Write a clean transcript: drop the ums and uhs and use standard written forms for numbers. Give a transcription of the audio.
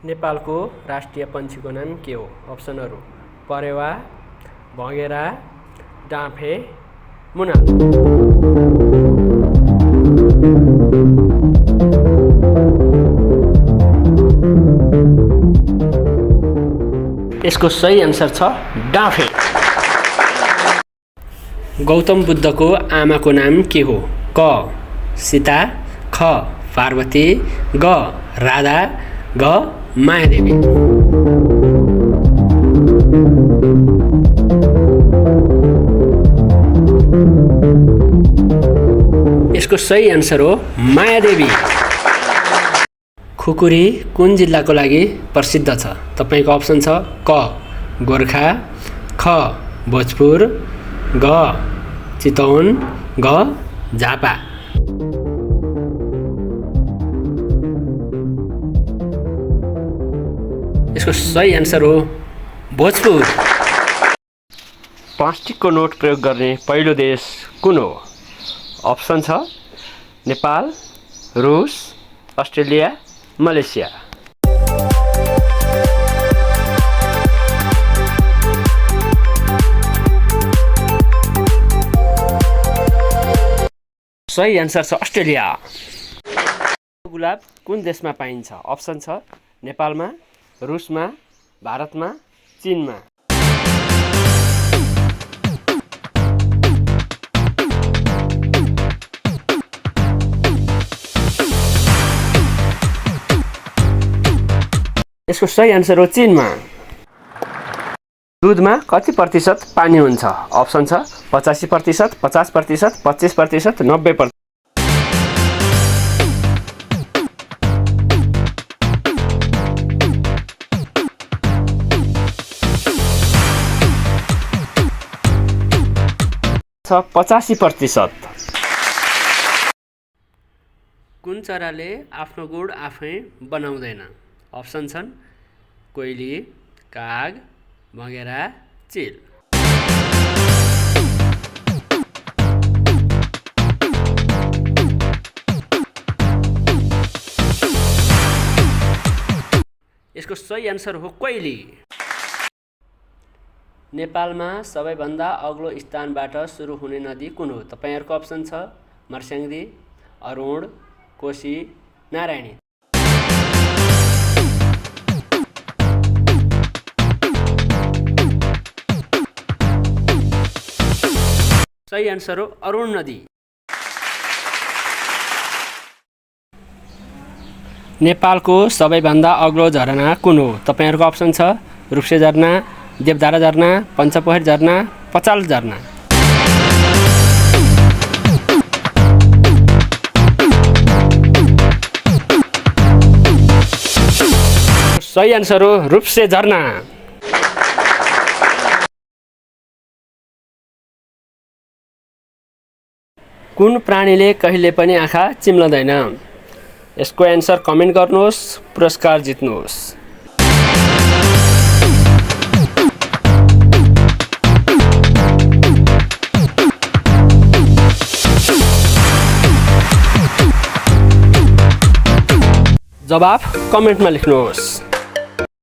नेपालको राष्ट्रिय पन्छीको नाम के हो? अप्सनहरू: परेवा, भँगेरा, डाँफे, मुनाल। यसको सही आन्सर छ डाँफे। गौतम बुद्धको आमाको नाम के हो? क. सीता, ख. पार्वती, ग. राधा, घ. मायादेवी। यसको सही आन्सर हो मायादेवी। खुकुरी कुन जिल्लाको लागि प्रसिद्ध छ? तपाईको अप्सन छ क. गोरखा, ख. भोजपुर, ग. चितवन, घ. झापा। यसको सही आन्सर हो भोजपुर। प्लास्टिकको नोट प्रयोग गर्ने पहिलो देश कुन हो? अप्सन छ नेपाल, रुस, अस्ट्रेलिया, मलेसिया। सही आन्सर छ अस्ट्रेलिया। गुलाब कुन देशमा पाइन्छ? अप्सन छ नेपालमा, रुसमा, भारतमा, चीनमा। यसको सही आन्सर हो चीनमा। दुधमा कति प्रतिशत पानी हुन्छ? अप्सन छ 85%, 50%, 25%, 90%। छ 85%। कुन चराले आफ्नो गुड आफै बनाउँदैन? अप्सन छन् कोइली, काग, भँगेरा, चिल। यसको सही आन्सर हो कोइली। नेपालमा सबैभन्दा अग्लो स्थानबाट सुरु हुने नदी कुन हो? तपाईहरुको अप्सन छ मर्स्याङ्दी, अरुण, कोशी, नारायणी। सही आन्सर हो अरुण नदी। नेपालको सबैभन्दा अग्लो झरना कुन हो? तपाईहरुको अप्सन छ रूप्से झरना, देवधारा झरना, पञ्चपोखरी झरना, पचाल झरना। सही आन्सर हो रूप्से झरना। कुन प्राणीले कहिले पनि आँखा चिम्लदैन? यसको एन्सर कमेन्ट गर्नुहोस्, पुरस्कार जित्नुहोस्। जवाफ कमेन्टमा लेख्नुहोस्।